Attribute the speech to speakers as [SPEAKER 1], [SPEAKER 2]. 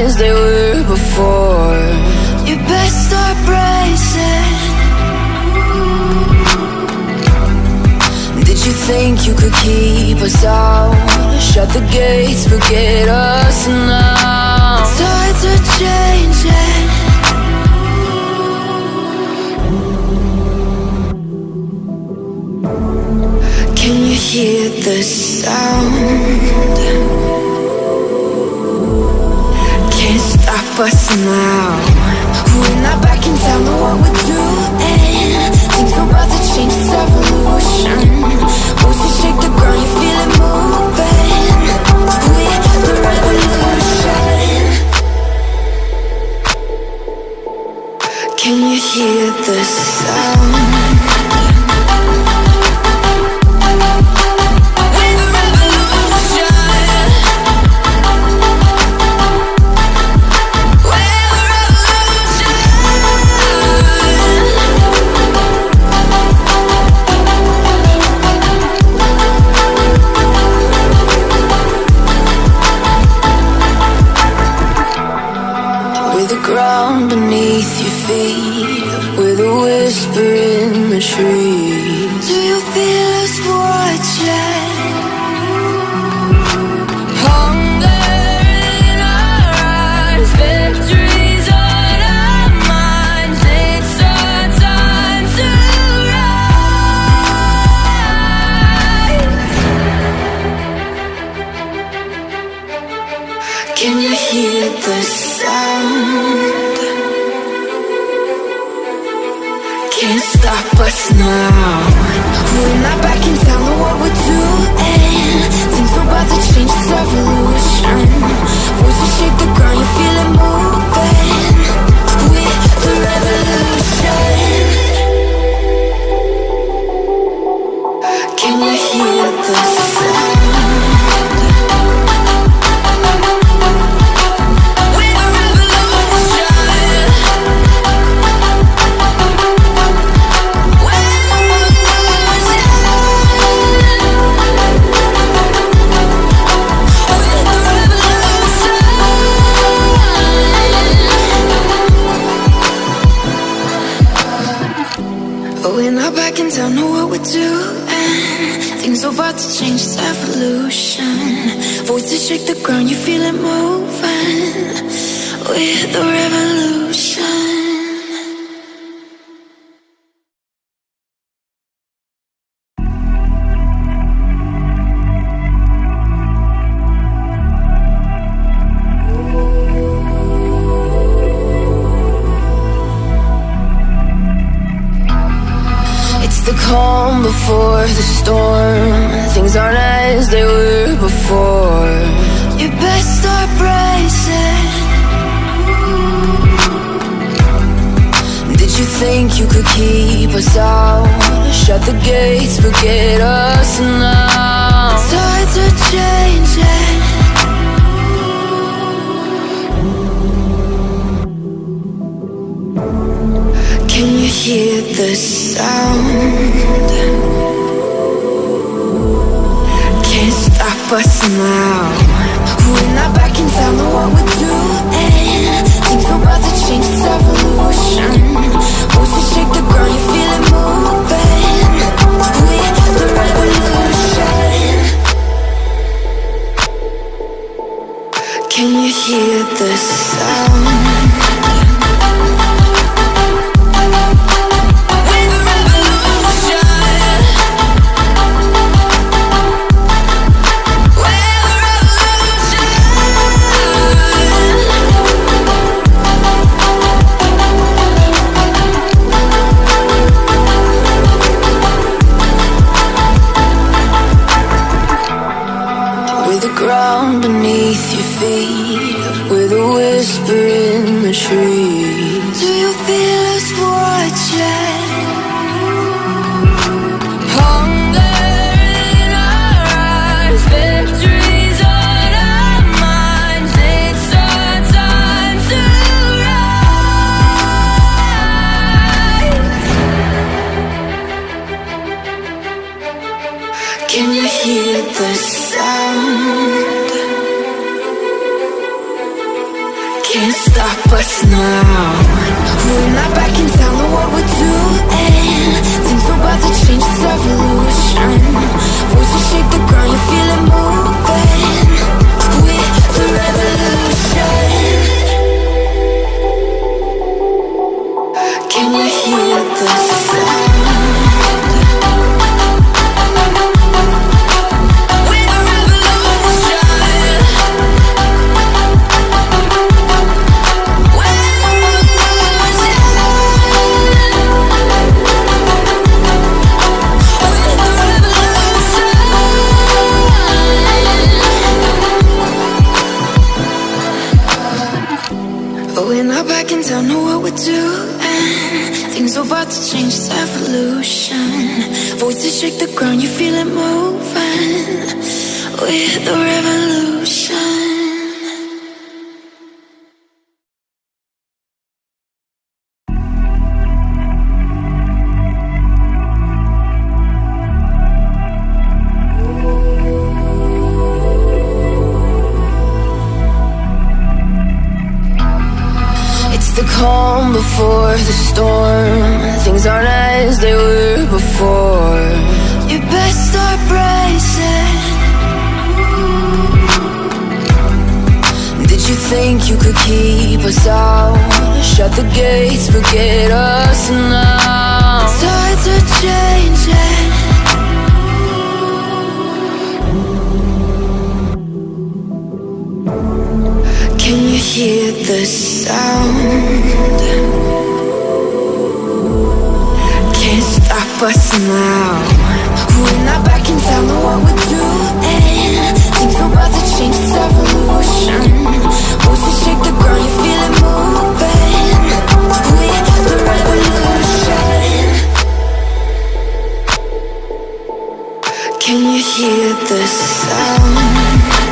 [SPEAKER 1] as they were before. You best start bracing. Did you think you could keep us out? Shut the gates, forget us now. Tides are changing. Can you hear the sound? Can't stop us now. We're not back in town, know what we're doing. Things are about to change, it's evolution. Once you shake the ground, you feel it moving. We're the revolution. Can you hear the sound? Ground beneath your feet, with a whisper in the trees. Do you feel us watching? Hunger in our eyes, victories on our minds. It's our time to rise. Can you hear the sound? Can't stop us now. We're not back in town, know what we're doing. Things are about to change, it's evolution. Voices shake the ground, you feel it moving. We're the revolution. Can you hear the sound? We're not back in town, know what we're doing. Things are about to change, it's evolution. Voices shake the ground, you feel it moving. We're the revolution. The calm before the storm. Things aren't as they were before. You best start bracing. Did you think you could keep us out? Shut the gates, forget us now. Tides are changing. Can you hear the sound? Can't stop us now. We're not back in town, know what we're doing. Things are about to change, it's evolution. Once you shake the ground, you feel it moving. We're the revolution. Can you hear the sound? Ground beneath your feet, with a whisper in the trees. Do you feel us watching? Hunger in our eyes, victories on our minds. It's our time to rise. Can you hear the sound? can't stop us now. We're not back in town, know what we're doing. Things are about to change, it's revolution. Voices shake the ground, you feel it moving. We're the revolution. Can you hear the sound? We're not back in town, know what we're doing. Things are about to change, it's evolution. Voices shake the ground, you feel it moving. We're the revolution. The calm before the storm. Things aren't as they were before. You best start bracing. Did you think you could keep us out? Shut the gates, forget us now. Tides are changing. Can you hear the sound? Can't stop us now. We're not back in town, know what we're doing. Things are about to change, it's evolution. Voices shake the ground, you feel it moving. We're the revolution. Can you hear the sound?